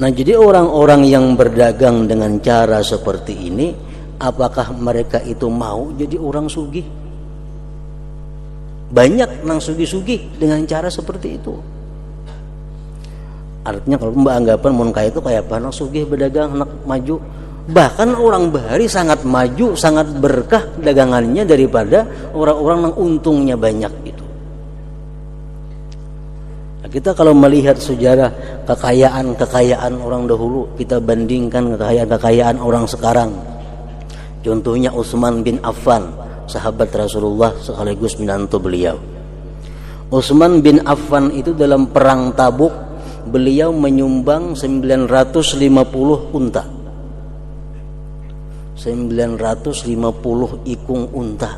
Nah, jadi orang-orang yang berdagang dengan cara seperti ini, apakah mereka itu mau jadi orang sugih? Banyak nang sugih-sugih dengan cara seperti itu. Artinya kalau mbak anggapan mun kaya itu kayak apa, nang sugih berdagang, nak maju. Bahkan orang bahari sangat maju, sangat berkah dagangannya daripada orang-orang yang untungnya banyak itu. Nah, kita kalau melihat sejarah kekayaan orang dahulu, kita bandingkan kekayaan orang sekarang. Contohnya Utsman bin Affan, sahabat Rasulullah sekaligus menantu beliau. Utsman bin Affan itu dalam perang Tabuk, beliau menyumbang 950 unta. 950 ikung unta.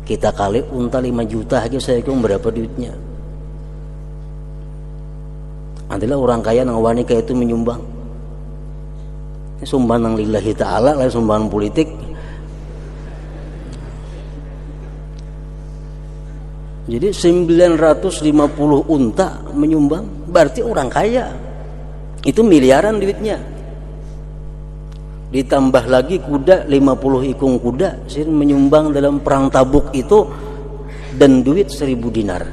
Kita kali unta 5 juta aja saya ikung berapa duitnya. Adalah orang kaya nang wani kaya itu menyumbang. Sumbangan lillahi ta'ala, lain sumbangan politik. Jadi 950 unta menyumbang, berarti orang kaya. Itu miliaran duitnya. Ditambah lagi kuda, 50 ikung kuda sih menyumbang dalam perang Tabuk itu, dan duit 1000 dinar.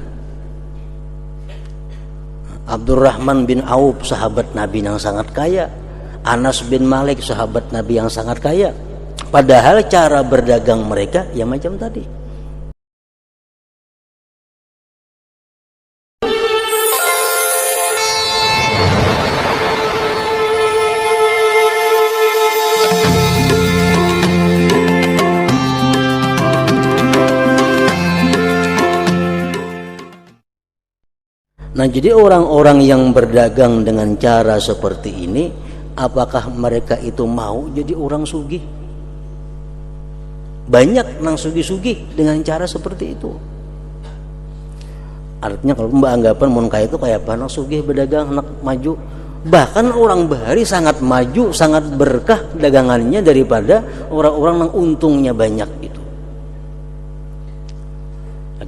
Abdurrahman bin Auf, sahabat Nabi yang sangat kaya. Anas bin Malik, sahabat Nabi yang sangat kaya. Padahal cara berdagang mereka ya macam tadi. Nah, jadi orang-orang yang berdagang dengan cara seperti ini, apakah mereka itu mau jadi orang sugih? Banyak nang sugih-sugih dengan cara seperti itu. Artinya kalau mbak anggapan mun kaya itu kayak apa, nang sugih berdagang, nak maju. Bahkan orang bahari sangat maju, sangat berkah dagangannya daripada orang-orang yang untungnya banyak itu.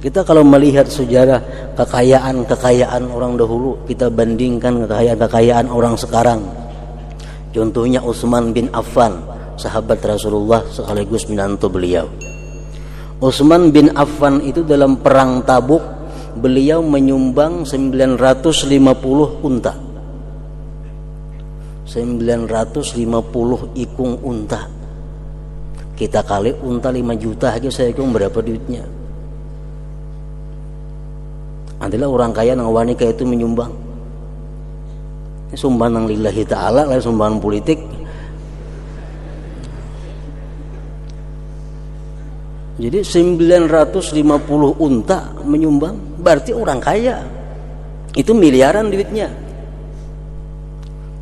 Kita kalau melihat sejarah kekayaan orang dahulu, kita bandingkan kekayaan orang sekarang. Contohnya Utsman bin Affan, sahabat Rasulullah sekaligus menantu beliau. Utsman bin Affan itu dalam perang Tabuk, beliau menyumbang 950 unta. 950 ikung unta. Kita kali unta 5 juta aja saya ikung berapa duitnya. Adalah orang kaya nang wani kaya itu menyumbang. Sumbangan lillahi ta'ala, lain sumbangan politik. Jadi 950 unta menyumbang, berarti orang kaya. Itu miliaran duitnya.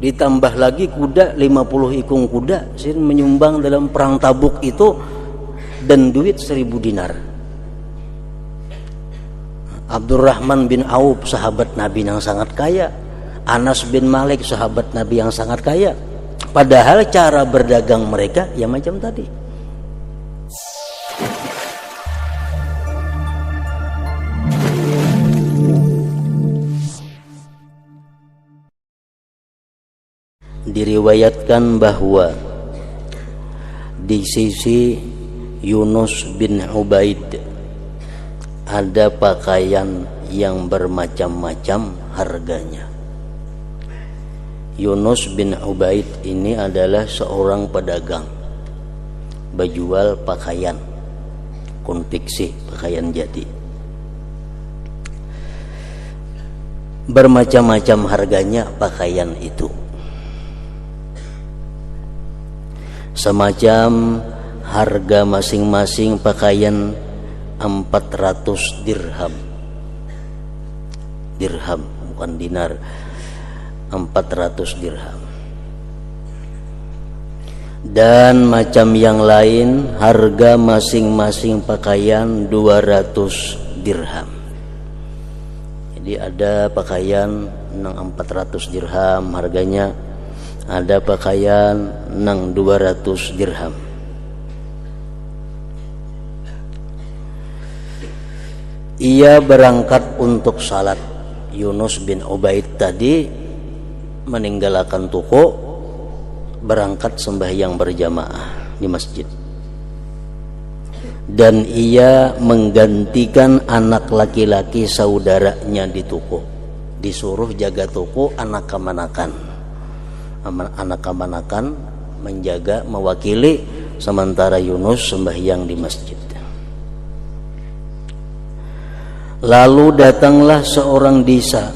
Ditambah lagi kuda, 50 ikung kuda sih menyumbang dalam perang Tabuk itu, dan duit 1000 dinar. Abdurrahman bin Auf, sahabat Nabi yang sangat kaya. Anas bin Malik, sahabat Nabi yang sangat kaya. Padahal cara berdagang mereka ya macam tadi. Diriwayatkan bahwa di sisi Yunus bin Ubaid ada pakaian yang bermacam-macam harganya. Yunus bin Ubaid ini adalah seorang pedagang, berjual pakaian konveksi, pakaian jadi. Bermacam-macam harganya pakaian itu. Semacam harga masing-masing pakaian 400 dirham. Dirham bukan dinar. 400 dirham. Dan macam yang lain harga masing-masing pakaian 200 dirham. Jadi ada pakaian nang 400 dirham harganya, ada pakaian nang 200 dirham. Ia berangkat untuk salat. Yunus bin Ubaid tadi meninggalkan toko, berangkat sembahyang berjamaah di masjid. Dan ia menggantikan anak laki-laki saudaranya di toko, disuruh jaga toko anak kemanakan menjaga, mewakili, sementara Yunus sembahyang di masjid. Lalu datanglah seorang desa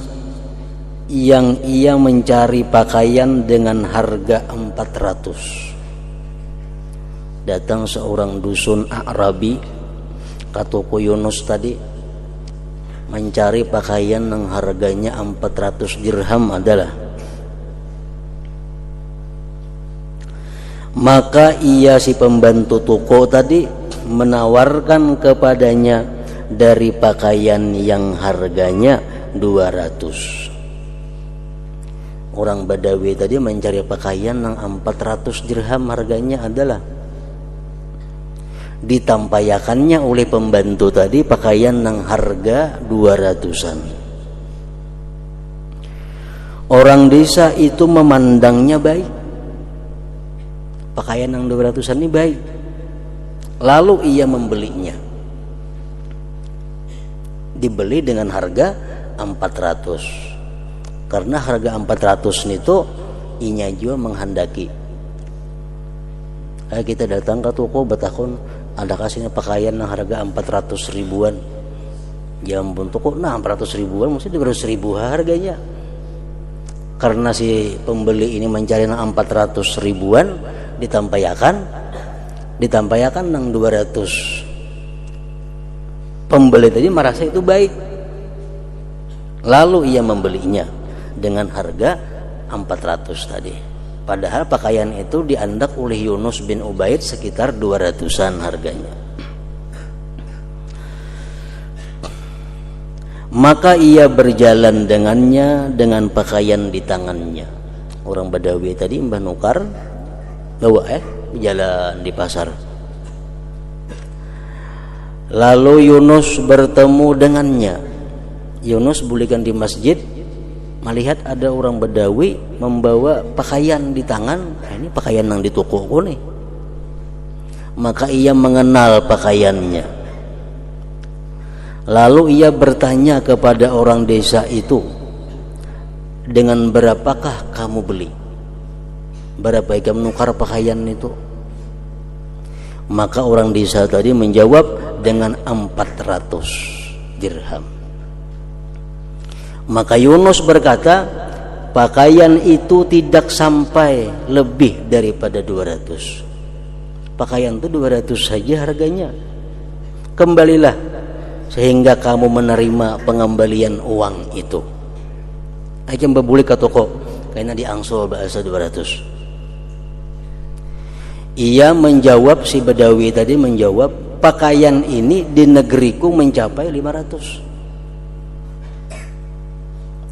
yang ia mencari pakaian dengan harga 400. Datang seorang dusun Arabi ke toko Yunus tadi, mencari pakaian yang harganya 400 dirham adalah. Maka ia, si pembantu toko tadi, menawarkan kepadanya dari pakaian yang harganya 200. Orang Badawi tadi mencari pakaian yang 400 dirham harganya adalah. Ditampayakannya oleh pembantu tadi pakaian yang harga 200-an. Orang desa itu memandangnya baik, pakaian yang 200-an ini baik. Lalu ia membelinya, dibeli dengan harga 400. Karena harga 400 itu inya juga menghendaki. Kita datang ke toko betakun, ada kasihnya pakaian yang harga 400 ribuan. Ya ampun, toko 400 ribuan, mesti 200 ribu harganya. Karena si pembeli ini mencari yang 400 ribuan, ditampayakan yang 200. Pembeli tadi merasa itu baik, lalu ia membelinya dengan harga 400 tadi. Padahal pakaian itu diandak oleh Yunus bin Ubaid sekitar 200-an harganya. Maka ia berjalan dengannya dengan pakaian di tangannya. Orang Badawi tadi mbah nukar bawa jalan di pasar. Lalu Yunus bertemu dengannya. Yunus bulikan di masjid, melihat ada orang Badawi membawa pakaian di tangan. Ini pakaian yang di tokoku nih. Maka ia mengenal pakaiannya. Lalu ia bertanya kepada orang desa itu, dengan berapakah kamu beli? Berapa kamu menukar pakaian itu? Maka orang desa tadi menjawab dengan 400 dirham. Maka Yunus berkata, pakaian itu tidak sampai lebih daripada 200. Pakaian itu 200 saja harganya. Kembalilah sehingga kamu menerima pengembalian uang itu. Aja berbuli ke toko, karena diangsul bahasa 200. Ia menjawab, si Badawi tadi menjawab, pakaian ini di negeriku mencapai 500.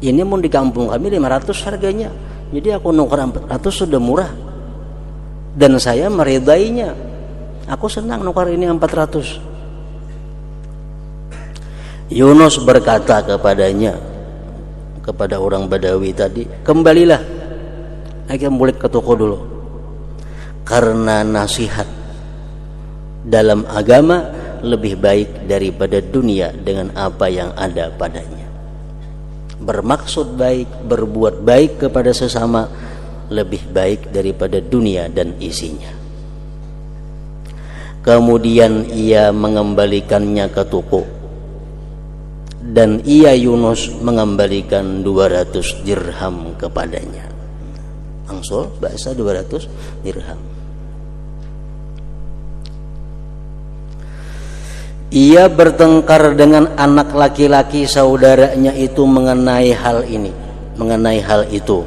Ini mau di kampung kami 500 harganya. Jadi aku nukar 400 sudah murah. Dan saya meridainya. Aku senang nukar ini 400. Yunus berkata kepadanya, kepada orang Badawi tadi, kembalilah. Ayo boleh ke toko dulu. Karena nasihat dalam agama lebih baik daripada dunia dengan apa yang ada padanya. Bermaksud baik, berbuat baik kepada sesama lebih baik daripada dunia dan isinya. Kemudian ia mengembalikannya ke toko, dan ia Yunus mengembalikan 200 dirham kepadanya. Angsul bahasa 200 dirham. Ia bertengkar dengan anak laki-laki saudaranya itu mengenai hal ini, mengenai hal itu.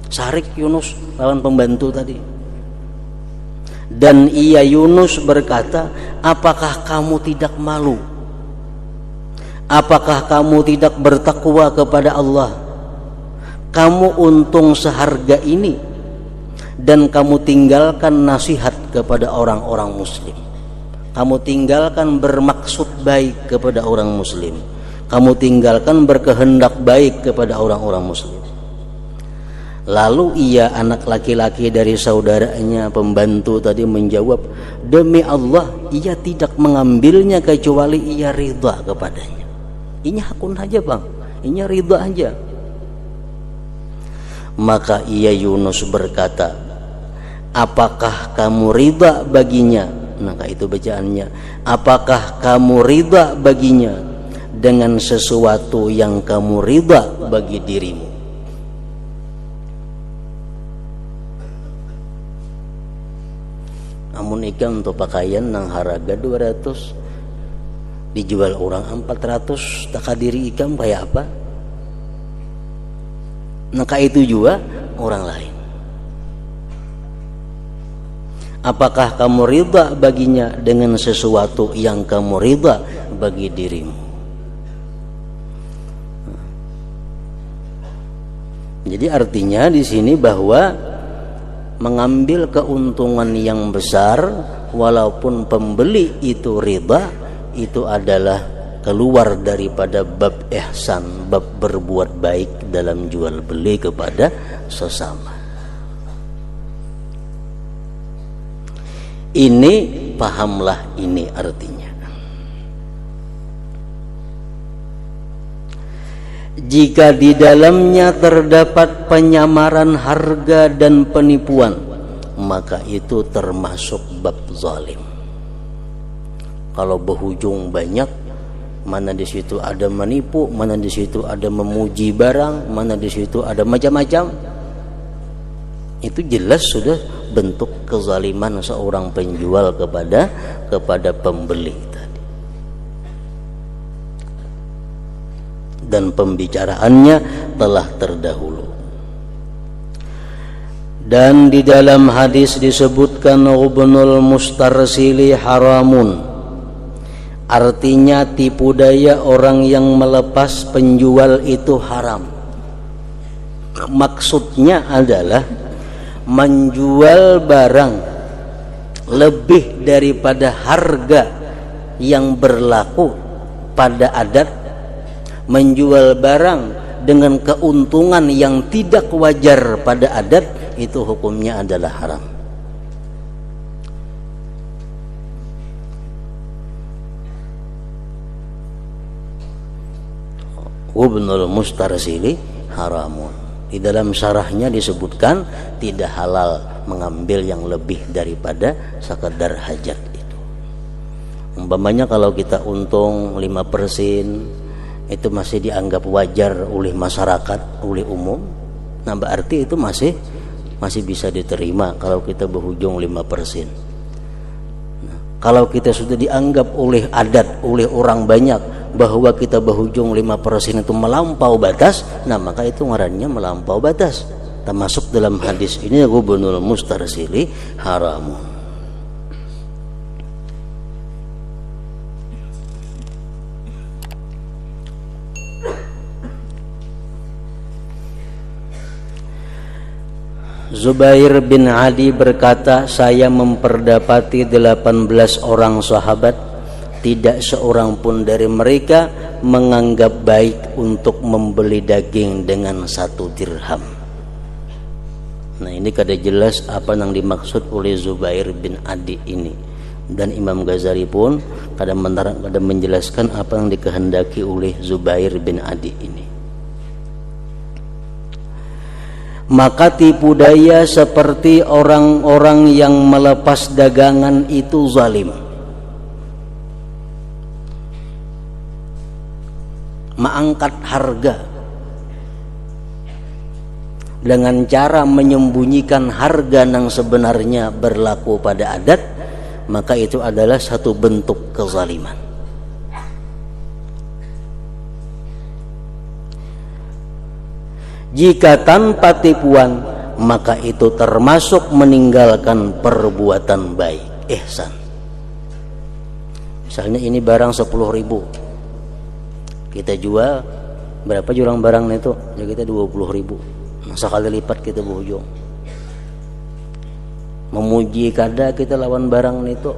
Sarik Yunus lawan pembantu tadi. Dan ia Yunus berkata, apakah kamu tidak malu? Apakah kamu tidak bertakwa kepada Allah? Kamu untung seharga ini dan kamu tinggalkan nasihat kepada orang-orang muslim. Kamu tinggalkan bermaksud baik kepada orang muslim. Kamu tinggalkan berkehendak baik kepada orang-orang muslim. Lalu ia anak laki-laki dari saudaranya pembantu tadi menjawab, demi Allah ia tidak mengambilnya kecuali ia ridha kepadanya. Ini hakun aja bang, ini ridha aja. Maka ia Yunus berkata, apakah kamu ridha baginya? Maka itu bacaannya, apakah kamu ridha baginya dengan sesuatu yang kamu ridha bagi dirimu? Namun ikan untuk pakaian nang harga 200 dijual orang 400, tak diri ikan kayak apa? Maka itu juga orang lain. Apakah kamu ridha baginya dengan sesuatu yang kamu ridha bagi dirimu? Jadi artinya di sini bahwa mengambil keuntungan yang besar walaupun pembeli itu ridha, itu adalah keluar daripada bab ihsan, bab berbuat baik dalam jual beli kepada sesama. Ini pahamlah ini artinya. Jika di dalamnya terdapat penyamaran harga dan penipuan, maka itu termasuk bab zalim. Kalau berhujung banyak, mana di situ ada menipu, mana di situ ada memuji barang, mana di situ ada macam-macam, itu jelas sudah bentuk kezaliman seorang penjual kepada pembeli tadi. Dan pembicaraannya telah terdahulu. Dan di dalam hadis disebutkan Ibnul Mustarsili haramun, artinya tipu daya orang yang melepas penjual itu haram. Maksudnya adalah menjual barang lebih daripada harga yang berlaku pada adat, menjual barang dengan keuntungan yang tidak wajar pada adat, itu hukumnya adalah haram. Ibnul Mustarsili haramun. Di dalam syarahnya disebutkan tidak halal mengambil yang lebih daripada sekadar hajat itu. Umpamanya kalau kita untung 5%, itu masih dianggap wajar oleh masyarakat, oleh umum. Nah berarti itu masih bisa diterima kalau kita berhujung 5%. Nah, kalau kita sudah dianggap oleh adat, oleh orang banyak bahwa kita berhujung 5% itu melampau batas, nah maka itu ngarannya melampau batas. Termasuk dalam hadis ini Ibnul Mustarsili haramun. Zubair bin Adi berkata, saya memperdapati 18 orang sahabat, tidak seorang pun dari mereka menganggap baik untuk membeli daging dengan 1 dirham. Nah ini kada jelas apa yang dimaksud oleh Zubair bin Adi ini. Dan Imam Ghazali pun kada menjelaskan apa yang dikehendaki oleh Zubair bin Adi ini. Maka tipu daya seperti orang-orang yang melepas dagangan itu zalim. Mengangkat harga dengan cara menyembunyikan harga yang sebenarnya berlaku pada adat, maka itu adalah satu bentuk kezaliman. Jika tanpa tipuan, maka itu termasuk meninggalkan perbuatan baik, ihsan. Misalnya ini barang 10.000, kita jual berapa jurang barang itu? Ya kita 20.000. Sekali lipat kita berujung. Memuji kada kita lawan barang itu,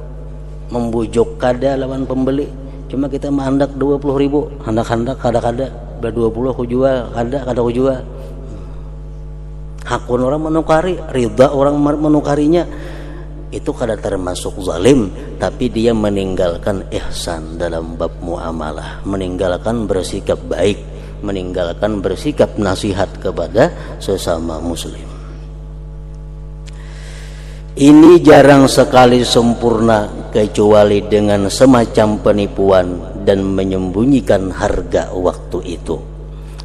membujuk kada lawan pembeli. Cuma kita menghendak 20.000, hendak kada 20 aku jual, kada aku jual. hakun orang menukari, ridha orang menukarinya, itu kada termasuk zalim, tapi dia meninggalkan ihsan dalam bab muamalah, meninggalkan bersikap baik, meninggalkan bersikap nasihat kepada sesama muslim. Ini jarang sekali sempurna kecuali dengan semacam penipuan dan menyembunyikan harga waktu itu.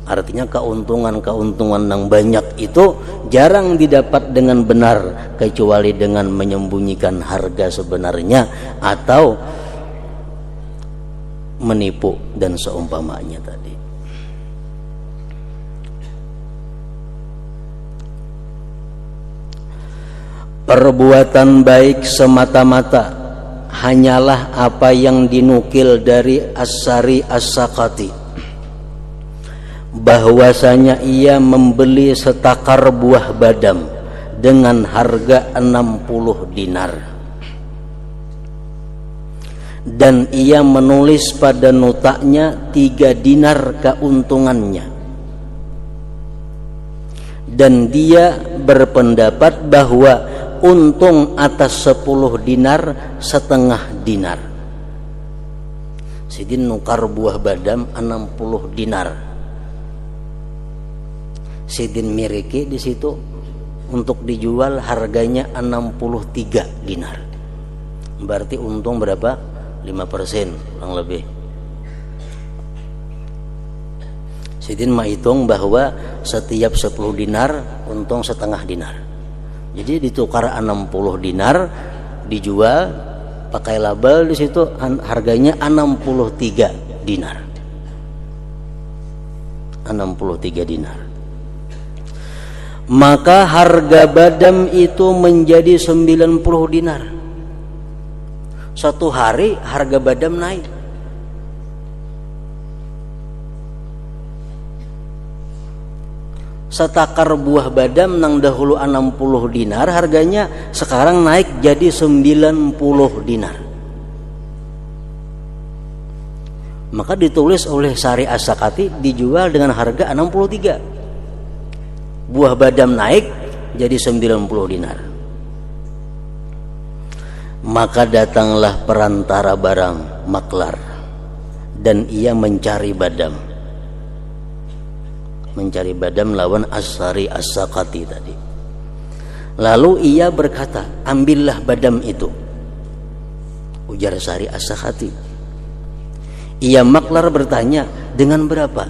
Artinya keuntungan yang banyak itu jarang didapat dengan benar kecuali dengan menyembunyikan harga sebenarnya atau menipu dan seumpamanya tadi. Perbuatan baik semata-mata hanyalah apa yang dinukil dari As-Sari As-Sakati, bahwasanya ia membeli setakar buah badam dengan harga 60 dinar, dan ia menulis pada notanya 3 dinar keuntungannya, dan dia berpendapat bahwa untung atas 10 dinar setengah dinar. Sidin nukar buah badam 60 dinar. Sidin miriki di situ untuk dijual harganya 63 dinar. Berarti untung berapa? 5% kurang lebih. Sidin menghitung bahwa setiap 10 dinar untung setengah dinar. Jadi ditukar 60 dinar, dijual pakai label di situ harganya 63 dinar. 63 dinar. Maka harga badam itu menjadi 90 dinar. Satu hari harga badam naik. Setakar buah badam nang dahulu 60 dinar harganya sekarang naik jadi 90 dinar. Maka ditulis oleh Sari As-Sakati dijual dengan harga 63. Buah badam naik jadi 90 dinar. Maka datanglah perantara barang maklar dan ia mencari badam lawan As-Sari As-Sakati tadi. Lalu ia berkata, ambillah badam itu, ujar Sari As-Sakati. Ia maklar bertanya, dengan berapa?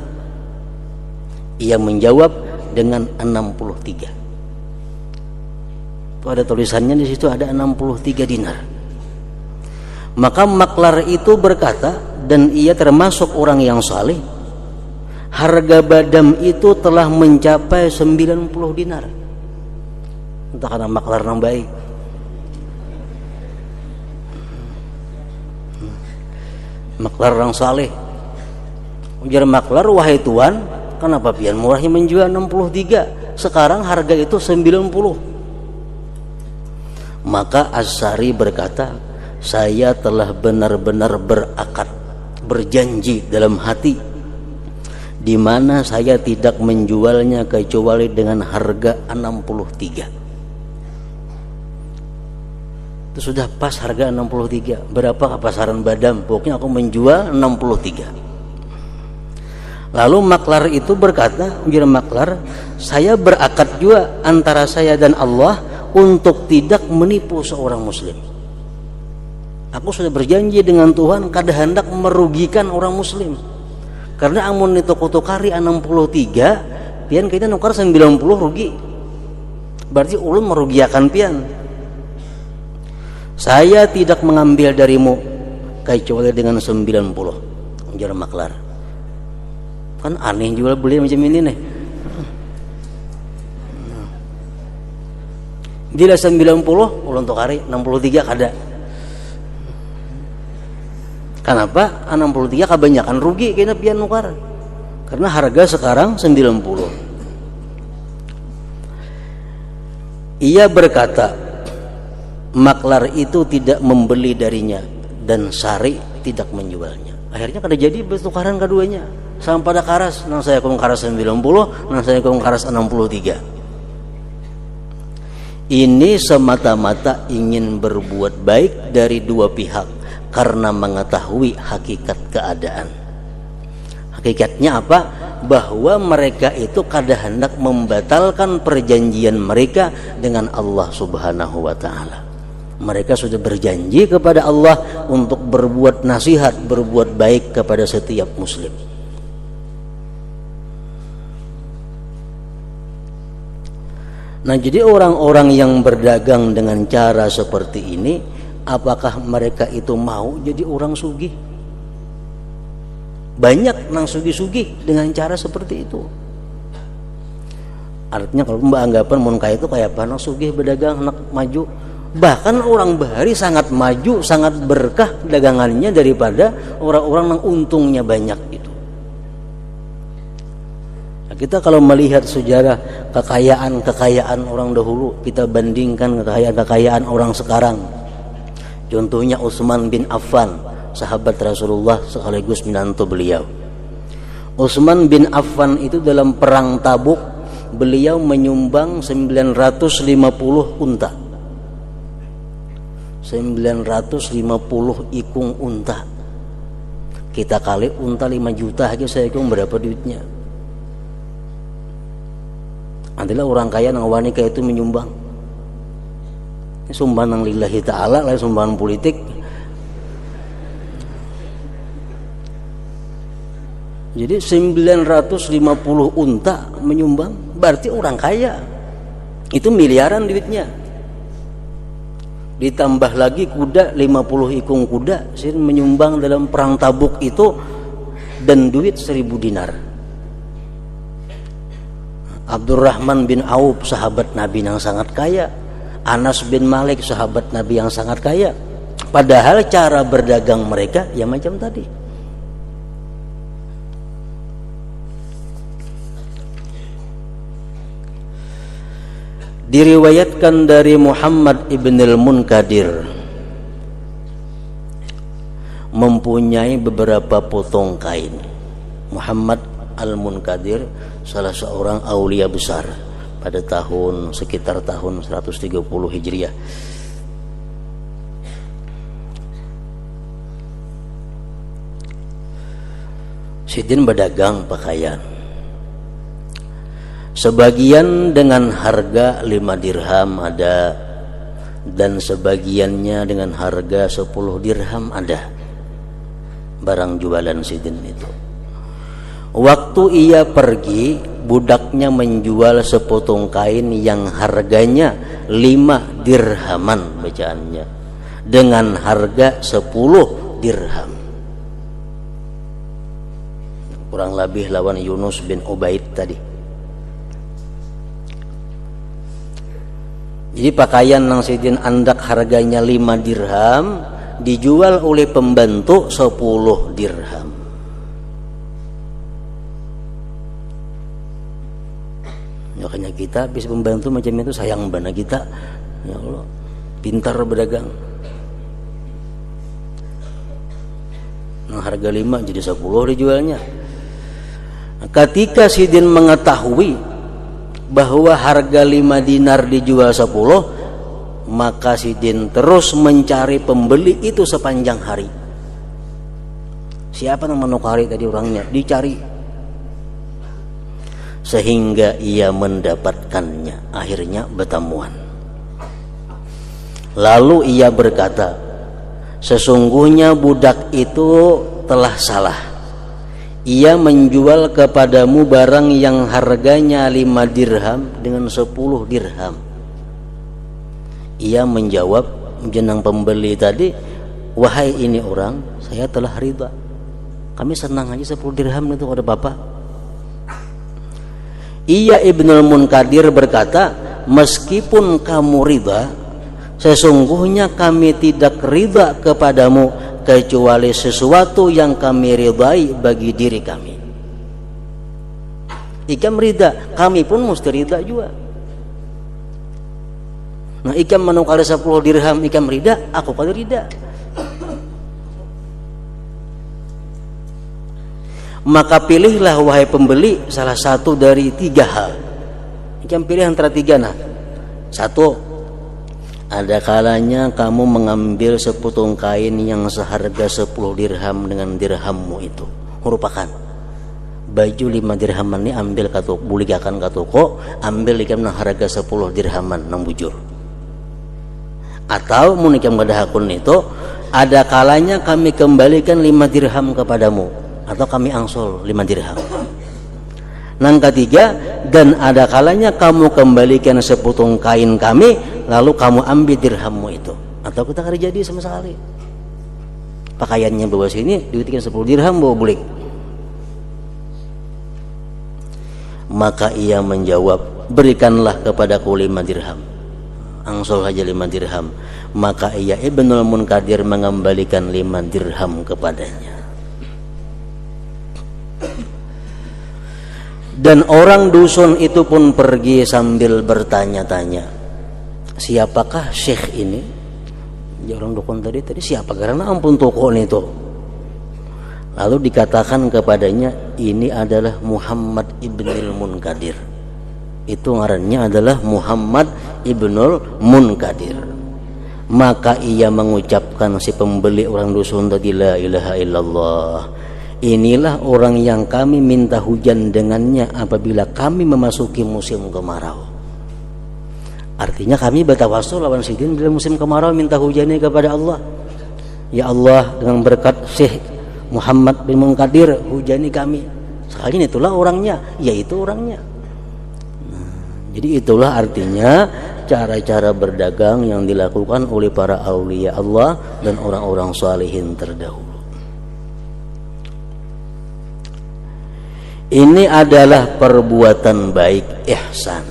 Ia menjawab, dengan 63. Itu ada tulisannya di situ, ada 63 dinar. Maka maklar itu berkata, dan ia termasuk orang yang saleh, harga badam itu telah mencapai 90 dinar. Entah karena maklar yang baik. Maklar yang saleh. Ujar maklar, wahai tuan, kenapa pian murahnya menjual 63? Sekarang harga itu 90. Maka As-Sari berkata, saya telah benar-benar berakad, berjanji dalam hati, di mana saya tidak menjualnya kecuali dengan harga 63. Itu sudah pas harga 63. Berapa pasaran badam? Pokoknya aku menjual 63. Lalu maklar itu berkata, ujar maklar, saya berakad juga antara saya dan Allah untuk tidak menipu seorang muslim. Aku sudah berjanji dengan Tuhan kada hendak merugikan orang muslim. Karena amun itu kutukari 63, pian kita nukar 90 rugi. Berarti ulun merugiakan pian. Saya tidak mengambil darimu kecuali dengan 90. Ujar maklar. Kan aneh jual beli macam ini nih. Dia 90, ulun tukari 63 kada. Kenapa? 63 kebanyakan rugi kena pian nukar. Karena harga sekarang 90. Ia berkata, maklar itu tidak membeli darinya dan Sari tidak menjualnya. Akhirnya kada jadi bertukaran keduanya. Sampai pada karas, nang saya kong karas 90, nang saya kong karas 63. Ini semata-mata ingin berbuat baik dari dua pihak karena mengetahui hakikat keadaan. Hakikatnya apa? Bahwa mereka itu kada hendak membatalkan perjanjian mereka dengan Allah Subhanahu wa taala. Mereka sudah berjanji kepada Allah untuk berbuat nasihat, berbuat baik kepada setiap muslim. Nah, jadi orang-orang yang berdagang dengan cara seperti ini, apakah mereka itu mau jadi orang sugih? Banyak nang sugih-sugih dengan cara seperti itu. Artinya kalau mbak anggapan mun kaya itu kayak apa? Nang sugih berdagang, nak maju. Bahkan orang bahari sangat maju, sangat berkah dagangannya daripada orang-orang yang untungnya banyak itu. Nah, kita kalau melihat sejarah kekayaan orang dahulu, kita bandingkan kekayaan orang sekarang. Contohnya Utsman bin Affan, sahabat Rasulullah sekaligus menantu beliau. Utsman bin Affan itu dalam perang Tabuk beliau menyumbang 950 unta. 950 ikung unta. Kita kali unta 5 juta aja saya ikung berapa duitnya. Adalah orang kaya nang wanita itu menyumbang. Ini sumbangan lillahi ta'ala, lain sumbangan politik. Jadi 950 unta menyumbang, berarti orang kaya. Itu miliaran duitnya. Ditambah lagi kuda, 50 ikung kuda sih menyumbang dalam perang Tabuk itu, dan duit 1000 dinar. Abdurrahman bin Auf, sahabat Nabi yang sangat kaya. Anas bin Malik, sahabat Nabi yang sangat kaya. Padahal cara berdagang mereka ya macam tadi. Diriwayatkan dari Muhammad ibn al-Munkadir mempunyai beberapa potong kain. Muhammad al-Munkadir salah seorang aulia besar pada sekitar tahun 130 Hijriah. Sidin berdagang pakaian. Sebagian dengan harga 5 dirham ada, dan sebagiannya dengan harga 10 dirham ada. Barang jualan Sidin itu. Waktu ia pergi, budaknya menjual sepotong kain yang harganya 5 dirhaman bacaannya, dengan harga 10 dirham. Kurang lebih lawan Yunus bin Ubaid tadi. Jadi pakaian nang Sidin andak harganya 5 dirham dijual oleh pembantu 10 dirham. Makanya kita bisa pembantu macam itu sayang benar kita. Ya Allah, pintar berdagang. Nang harga 5 jadi 10 dijualnya. Ketika Sidin mengetahui bahwa harga 5 dinar dijual 10, maka Sidin terus mencari pembeli itu sepanjang hari. Siapa yang menukari tadi orangnya? Dicari. Sehingga ia mendapatkannya. Akhirnya bertemuan. Lalu ia berkata, sesungguhnya budak itu telah salah. Ia menjual kepadamu barang yang harganya 5 dirham dengan 10 dirham. Ia menjawab jenang pembeli tadi, wahai ini orang, saya telah ridha. Kami senang aja 10 dirham itu ada bapak. Ia Ibnul Munkadir berkata, meskipun kamu ridha, sesungguhnya kami tidak ridha kepadamu kecuali sesuatu yang kami ridai bagi diri kami. Ikam ridha, kami pun mesti ridha juga. Nah, ikam menukar 10 dirham, ikam ridha, aku kalau ridha. Maka pilihlah wahai pembeli salah satu dari 3 hal. Ikam pilih antara 3 nah. 1, Ada kalanya kamu mengambil sepotong kain yang seharga 10 dirham dengan dirhammu itu. Merupakan baju 5 dirhaman ini ambil ke toko, buligakan ke toko, ambil ikam harga 10 dirhaman nang bujur. Atau munikam kadahakun itu, ada kalanya kami kembalikan 5 dirham kepadamu, atau kami angsol 5 dirham. Nang ketiga, dan ada kalanya kamu kembalikan sepotong kain kami, lalu kamu ambil dirhammu itu, atau kita hari jadi sama sekali. Pakaiannya bawa sini, duitkan 10 dirham bawa bulik. Maka ia menjawab, berikanlah kepadaku 5 dirham. Angsol saja 5 dirham. Maka ia Ibnul Munkadir mengembalikan 5 dirham kepadanya. Dan orang dusun itu pun pergi sambil bertanya-tanya, siapakah syekh ini? Ya, orang dukun tadi siapa? Karena ampun toko itu. Lalu dikatakan kepadanya, ini adalah Muhammad Ibnul Munkadir. Itu ngarannya adalah Muhammad Ibnul Munkadir. Maka ia mengucapkan, si pembeli orang dusun tadi, la ilaha illallah. Inilah orang yang kami minta hujan dengannya apabila kami memasuki musim kemarau. Artinya kami bertawasul lawan sidin bila musim kemarau minta hujannya kepada Allah. Ya Allah, dengan berkat Syekh Muhammad bin Munkadir hujani kami. Sekali itulah orangnya, yaitu orangnya. Jadi itulah artinya cara-cara berdagang yang dilakukan oleh para aulia Allah dan orang-orang salihin terdahulu. Ini adalah perbuatan baik ihsan,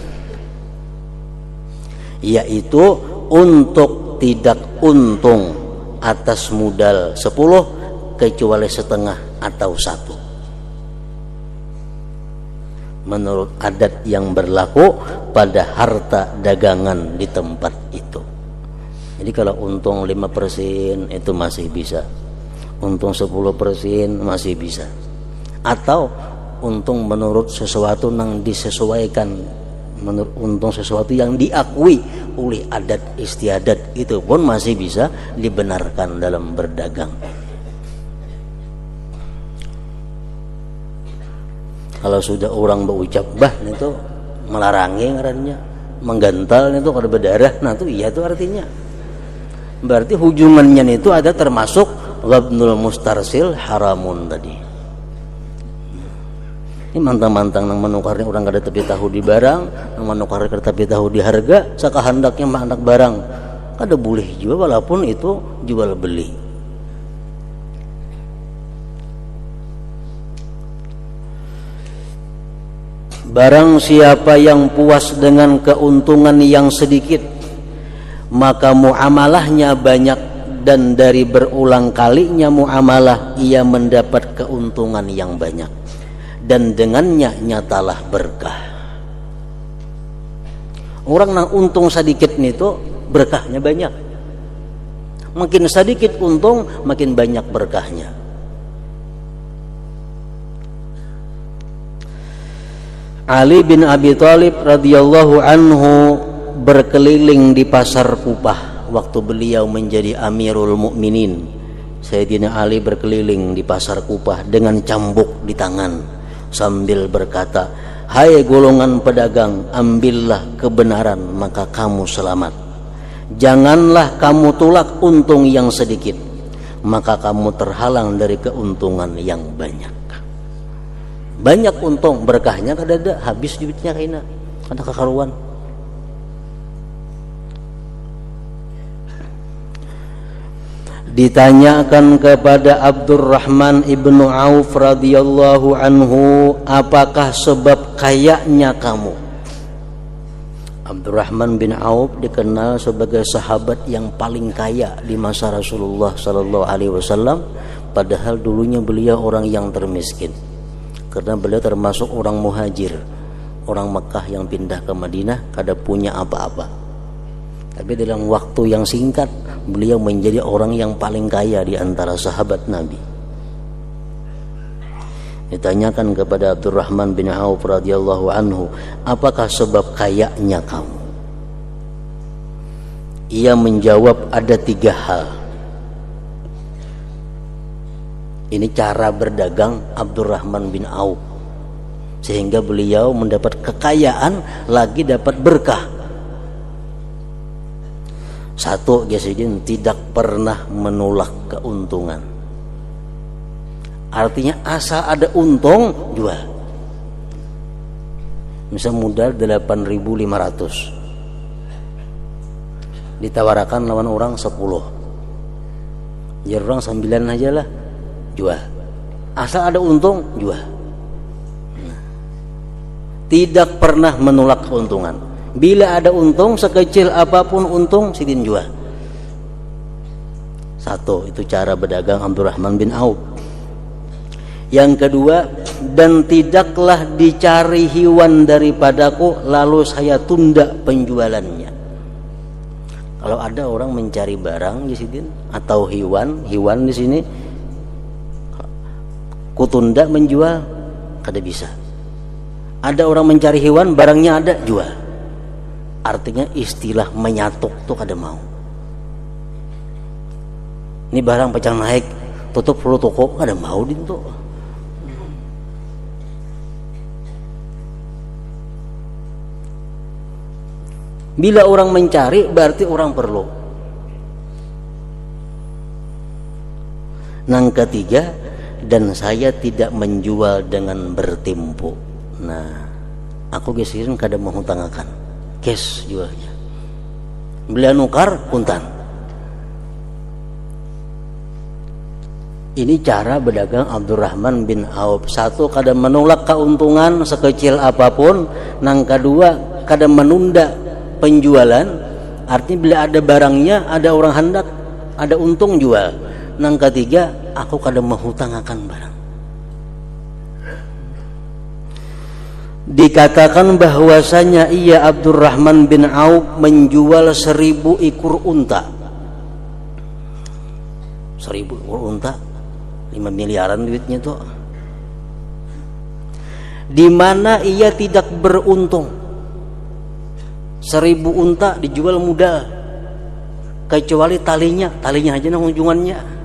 yaitu untuk tidak untung atas modal 10 kecuali setengah atau 1 menurut adat yang berlaku pada harta dagangan di tempat itu. Jadi kalau untung 5% itu masih bisa, untung 10% masih bisa, atau untung menurut sesuatu yang disesuaikan, menurut untung sesuatu yang diakui oleh adat istiadat, itu pun masih bisa dibenarkan dalam berdagang. Kalau sudah orang berucap bah itu melarangi ngarannya, menggantal itu kalau berdarah, nah itu iya itu artinya. Berarti hujungannya itu ada termasuk ghabnul mustarsil haramun tadi. Ini mantang-mantang nang menukarnya orang kada tapi tahu di barang, nang menukarnya kada tapi tahu di harga, sakahandaknya mah anak barang kada boleh juga walaupun itu jual beli. Barang siapa yang puas dengan keuntungan yang sedikit, maka muamalahnya banyak, dan dari berulang kalinya muamalah ia mendapat keuntungan yang banyak, dan dengannya nyatalah berkah. Orang yang untung sedikit itu berkahnya banyak. Makin sedikit untung makin banyak berkahnya. Ali bin Abi Thalib radhiyallahu anhu berkeliling di pasar Kupah waktu beliau menjadi Amirul Mukminin. Sayyidina Ali berkeliling di pasar Kupah dengan cambuk di tangan sambil berkata, hai golongan pedagang, ambillah kebenaran maka kamu selamat. Janganlah kamu tolak untung yang sedikit, maka kamu terhalang dari keuntungan yang banyak. Banyak untung, berkahnya kada ada, habis duitnya kaina, kada kekaruan. Ditanyakan kepada Abdurrahman ibnu Auf radhiyallahu anhu, apakah sebab kayanya kamu? Abdurrahman bin Auf dikenal sebagai sahabat yang paling kaya di masa Rasulullah sallallahu alaihi wasallam, padahal dulunya beliau orang yang termiskin. Karena beliau termasuk orang muhajir, orang Mekah yang pindah ke Madinah, kada punya apa-apa. Tapi dalam waktu yang singkat beliau menjadi orang yang paling kaya di antara sahabat Nabi. Ditanyakan kepada Abdurrahman bin Auf radhiyallahu anhu, apakah sebab kayanya kamu? Ia menjawab ada 3 hal. Ini cara berdagang Abdurrahman bin Auf, sehingga beliau mendapat kekayaan lagi dapat berkah. 1, Gyasidin tidak pernah menolak keuntungan. Artinya asal ada untung jual. Misal modal 8.500, ditawarkan lawan orang 10, jadi orang 9 aja lah, jual. Asal ada untung jual. Tidak pernah menolak keuntungan. Bila ada untung sekecil apapun untung, sidin jual. 1, itu cara berdagang Abdurrahman bin Auf. Yang kedua, dan tidaklah dicari hewan daripadaku lalu saya tunda penjualannya. Kalau ada orang mencari barang di sini atau hewan di sini, kutunda menjual, kada bisa. Ada orang mencari hewan, barangnya ada, jual. Artinya istilah menyatuk tuh kada mau. Ini barang pecah naik, tutup perlu toko, kada mau dinto. Bila orang mencari berarti orang perlu. Yang ketiga, dan saya tidak menjual dengan bertempo. Nah, aku gesirin kada mau hutangakan, cash jualnya. Beli nukar puntan. Ini cara berdagang Abdurrahman bin Auf. 1, kada menolak keuntungan sekecil apapun. Yang kedua, kada menunda penjualan. Artinya bila ada barangnya, ada orang hendak, ada untung jual. Yang ketiga, aku kada menghutangakan barang. Dikatakan bahwasanya ia Abdurrahman bin Auf menjual 1000 ekor unta. 1000 ekor unta, 5 miliaran duitnya tuh. Di mana ia tidak beruntung. 1000 unta dijual mudah, kecuali talinya aja nang ujungannya.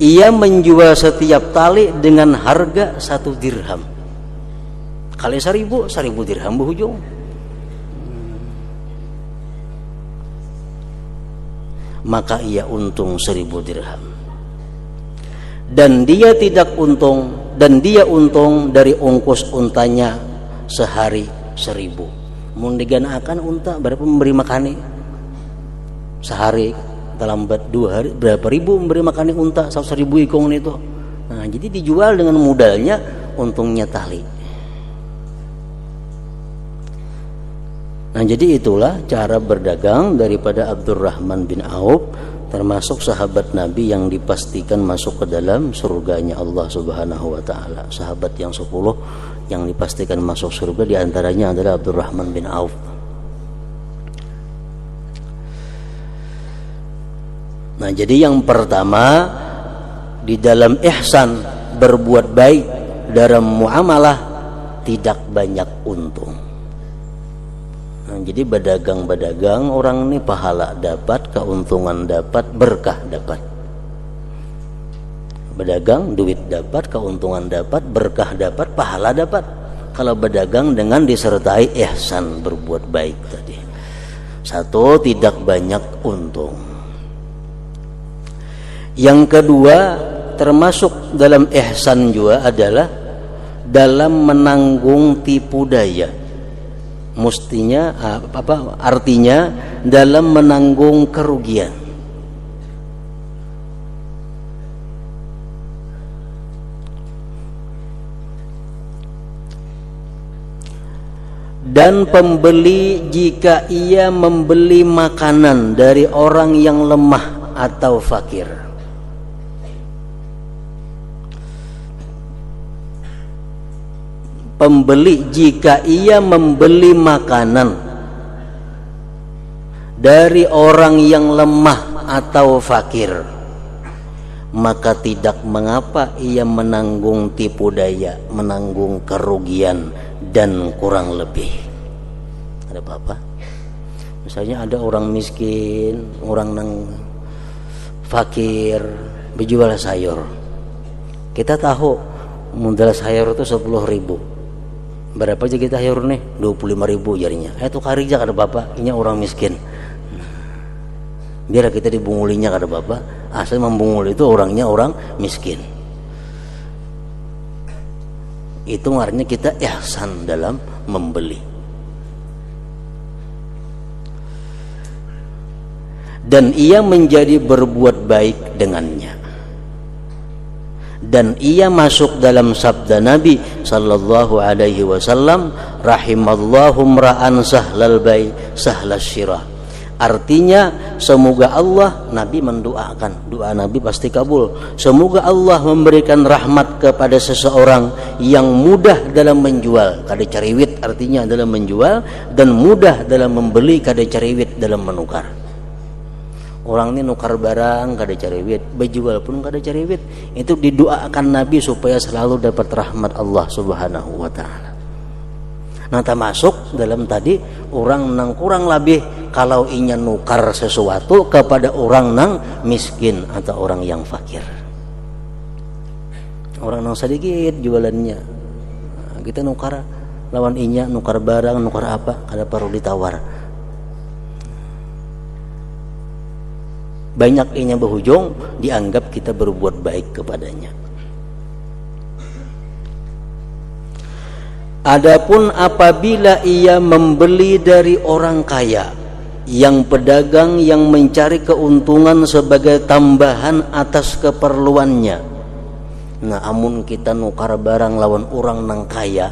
Ia menjual setiap tali dengan harga 1 dirham. Kali 1000 dirham berujung. Maka ia untung 1000 dirham. Dan dia tidak untung, dan dia untung dari ongkos untanya sehari 1000. Mun diganakan unta berapa memberi makani sehari, terlambat 2 hari berapa ribu memberi makani unta 1000 ikong itu. Nah, jadi dijual dengan modalnya, untungnya tali. Nah, jadi itulah cara berdagang daripada Abdurrahman bin Auf, termasuk sahabat Nabi yang dipastikan masuk ke dalam surganya Allah Subhanahu wa taala. Sahabat yang 10 yang dipastikan masuk surga diantaranya adalah Abdurrahman bin Auf. Nah, jadi yang pertama di dalam ihsan, berbuat baik dalam muamalah, tidak banyak untung. Nah, jadi berdagang orang ini pahala dapat, keuntungan dapat, berkah dapat. Berdagang duit dapat, keuntungan dapat, berkah dapat, pahala dapat. Kalau berdagang dengan disertai ihsan, berbuat baik tadi. 1, tidak banyak untung. Yang kedua, termasuk dalam ihsan juga adalah dalam menanggung tipu daya. Mestinya artinya dalam menanggung kerugian. Dan pembeli jika ia membeli makanan dari orang yang lemah atau fakir. Pembeli jika ia membeli makanan dari orang yang lemah atau fakir, maka tidak mengapa ia menanggung tipu daya, menanggung kerugian dan kurang lebih. Ada apa-apa? Misalnya ada orang miskin, orang nang fakir, berjual sayur. Kita tahu modal sayur itu 10.000. Berapa aja kita sayur nih? 25.000 jarinya. Itu karija kada bapak, ini orang miskin. Biar kita dibungulinya kada bapak, asal membungul itu orangnya orang miskin. Itu artinya kita ihsan dalam membeli. Dan ia menjadi berbuat baik dengannya. Dan ia masuk dalam sabda Nabi sallallahu alaihi wasallam, rahimallahu mra'an sahlal bai sahlas syirah. Artinya semoga Allah, Nabi mendoakan, doa Nabi pasti kabul. Semoga Allah memberikan rahmat kepada seseorang yang mudah dalam menjual, kada cariwit artinya dalam menjual, dan mudah dalam membeli, kada cariwit dalam menukar. Orang ini nukar barang kada cariwit, berjual pun kada cariwit. Itu didoakan Nabi supaya selalu dapat rahmat Allah Subhanahu wa taala. Nah, termasuk dalam tadi orang nang kurang lebih kalau ingin nukar sesuatu kepada orang nang miskin atau orang yang fakir. Orang nang sedikit jualannya, kita nukar lawan inya, nukar barang, nukar apa, kada perlu ditawar. Banyak inya berhujung dianggap kita berbuat baik kepadanya. Adapun apabila ia membeli dari orang kaya, yang pedagang yang mencari keuntungan sebagai tambahan atas keperluannya. Nah, amun kita nukar barang lawan orang nang kaya,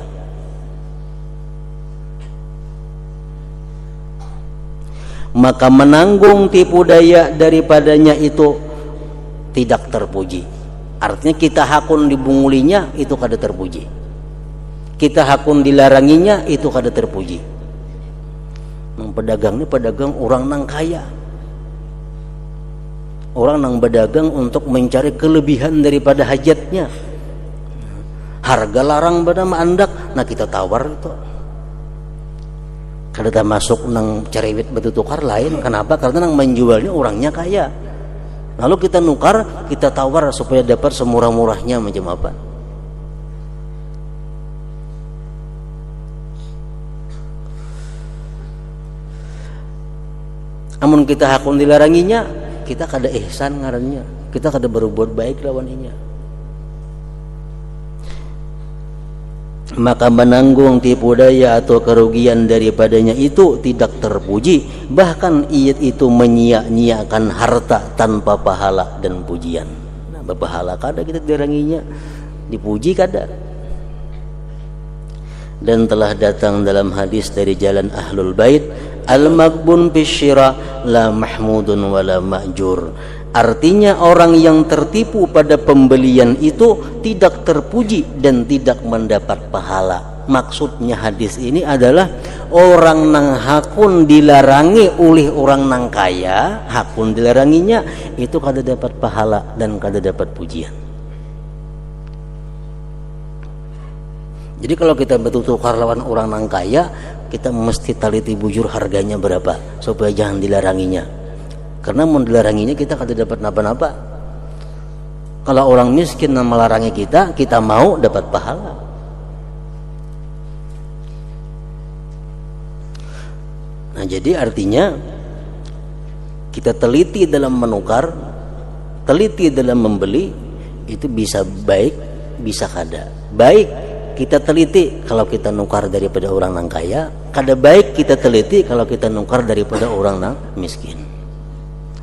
maka menanggung tipu daya daripadanya itu tidak terpuji. Artinya kita hakun dibungulinya itu kada terpuji. Kita hakun dilaranginya itu kada terpuji. Nang pedagang ini pedagang orang nang kaya. Orang nang berdagang untuk mencari kelebihan daripada hajatnya. Harga larang pada mandak, nah kita tawar itu. Kada tak masuk nang cariwit batu tukar lain. Kenapa? Karena nang menjualnya orangnya kaya. Lalu kita nukar, kita tawar supaya dapat semurah-murahnya macam apa. Amun kita hakun dilaranginya, kita kada ihsan ngarannya, kita kada berbuat baik lawan inya. Maka menanggung tipu daya atau kerugian daripadanya itu tidak terpuji, bahkan ia itu menyia-nyiakan harta tanpa pahala dan pujian. Nah, berpahala kada kita dilaranginya, dipuji kada. Dan telah datang dalam hadis dari jalan Ahlul Bait, al-maghbun bisyira la mahmudun wala ma'jur. Artinya orang yang tertipu pada pembelian itu tidak terpuji dan tidak mendapat pahala. Maksudnya hadis ini adalah orang nang hakun dilarangi oleh orang nang kaya, hakun dilaranginya itu kada dapat pahala dan kada dapat pujian. Jadi kalau kita bertukar lawan orang nang kaya, kita mesti teliti bujur harganya berapa supaya jangan dilaranginya. Karena mau dilaranginya kita kada dapat napa-napa. Kalau orang miskin yang melarangi kita, kita mau dapat pahala. Nah, jadi artinya kita teliti dalam menukar, teliti dalam membeli, itu bisa baik, bisa kada. Baik kita teliti kalau kita nukar daripada orang nang kaya, kada baik kita teliti kalau kita nukar daripada orang nang miskin.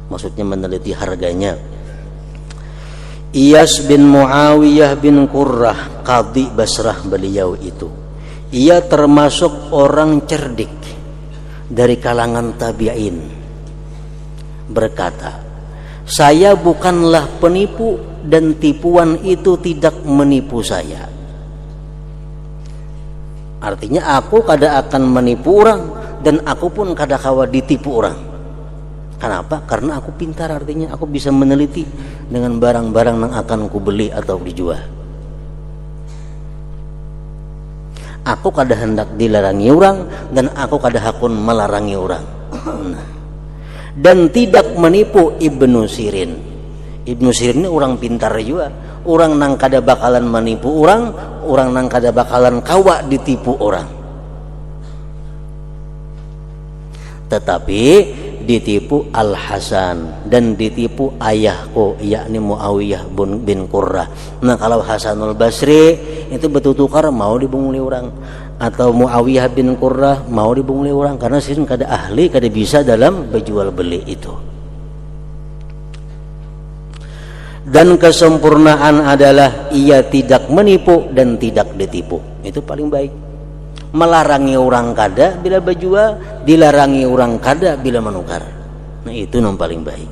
Maksudnya meneliti harganya. Iyas bin Muawiyah bin Qurrah, qadhi Basrah beliau itu, ia termasuk orang cerdik dari kalangan tabi'in, berkata, saya bukanlah penipu dan tipuan itu tidak menipu saya. Artinya aku kada akan menipu orang dan aku pun kada kawa ditipu orang. Kenapa? Karena aku pintar, artinya aku bisa meneliti, dengan barang-barang yang akan ku beli atau dijual. Aku kada hendak dilarangi orang dan aku kada hakun melarangi orang. Dan tidak menipu Ibnu Sirin. Ibnu Sirin ini orang pintar juga. Orang nang kada bakalan menipu orang nang kada bakalan kawa ditipu orang. Tetapi ditipu Al-Hasan dan ditipu ayahku, yakni Muawiyah bin Qurrah. Nah, kalau Hasanul Basri itu bertukar mau dibunguli orang, atau Muawiyah bin Qurrah mau dibunguli orang, karena sih kada ahli, kada bisa dalam berjual beli itu. Dan kesempurnaan adalah ia tidak menipu dan tidak ditipu. Itu paling baik. Melarangi orang kada bila berjual, dilarangi orang kada bila menukar. Nah, itu yang paling baik.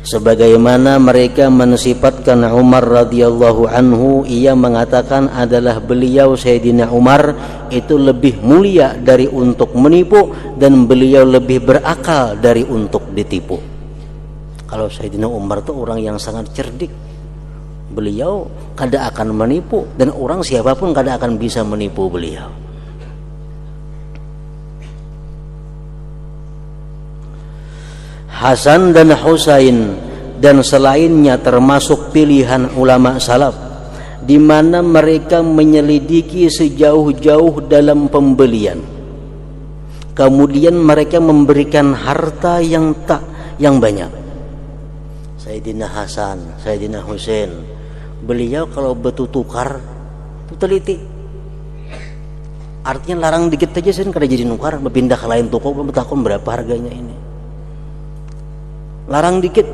Sebagaimana mereka mensifatkan Umar radhiyallahu anhu, ia mengatakan adalah beliau Sayyidina Umar itu lebih mulia dari untuk menipu dan beliau lebih berakal dari untuk ditipu. Kalau Sayyidina Umar itu orang yang sangat cerdik. Beliau kada akan menipu dan orang siapapun kada akan bisa menipu beliau. Hasan dan Husain dan selainnya termasuk pilihan ulama salaf, di mana mereka menyelidiki sejauh-jauh dalam pembelian. Kemudian mereka memberikan harta yang banyak. Sayyidina Hasan, Sayyidina Husain, beliau kalau bertukar itu teliti. Artinya larang dikit aja sih kada jadi nukar, berpindah ke lain toko, bertakun berapa harganya ini. Larang dikit,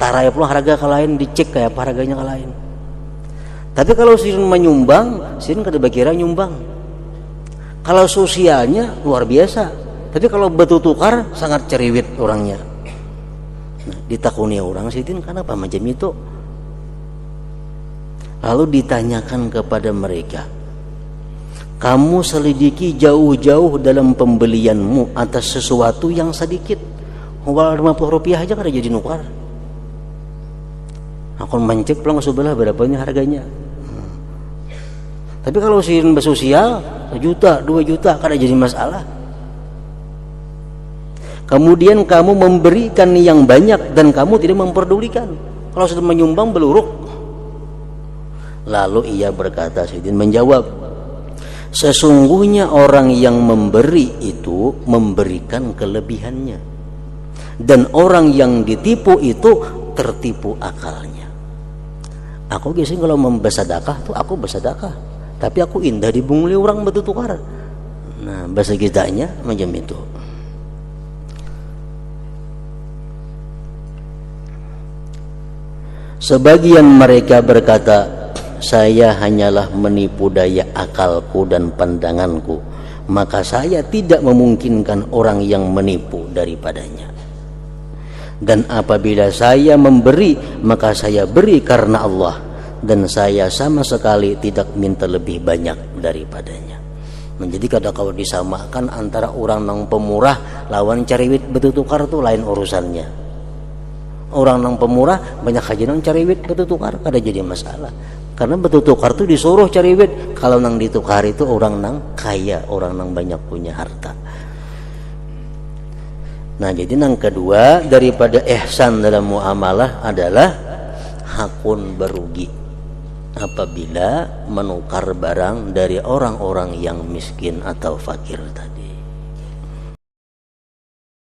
taraya pula harga ke lain, dicek kayak apa harganya ke lain. Tapi kalau sirin menyumbang, sirin kada bakira nyumbang. Kalau sosialnya luar biasa, tapi kalau bertukar sangat ceriwit orangnya. Nah, ditakuni orang sitin kenapa macam itu? Lalu ditanyakan kepada mereka, kamu selidiki jauh-jauh dalam pembelianmu atas sesuatu yang sedikit, wal 50 rupiah aja kada jadi nukar. Aku mencek pulang sebelah berapanya harganya. Tapi kalau sirin bersosial 1 juta, 2 juta kada jadi masalah. Kemudian kamu memberikan yang banyak dan kamu tidak memperdulikan. Kalau sudah menyumbang beluruk. Lalu ia berkata, Sayyidin menjawab, sesungguhnya orang yang memberi itu memberikan kelebihannya, dan orang yang ditipu itu tertipu akalnya. Aku biasanya kalau membersedekah tuh aku bersedekah, tapi aku indah dibunguli orang bertukar. Nah, bahasa kitanya macam itu. Sebagian mereka berkata, saya hanyalah menipu daya akalku dan pandanganku, maka saya tidak memungkinkan orang yang menipu daripadanya. Dan apabila saya memberi, maka saya beri karena Allah, dan saya sama sekali tidak minta lebih banyak daripadanya. Jadi kalau disamakan antara orang yang pemurah lawan cariwit bertukar itu lain urusannya. Orang nang pemurah banyak haji nang cariwit bertukar kada jadi masalah, karena bertukar itu disuruh cariwit. Kalau nang ditukar itu orang nang kaya, orang nang banyak punya harta. Nah, jadi nang kedua daripada ihsan dalam muamalah adalah hakun berugi apabila menukar barang dari orang-orang yang miskin atau fakir tadi.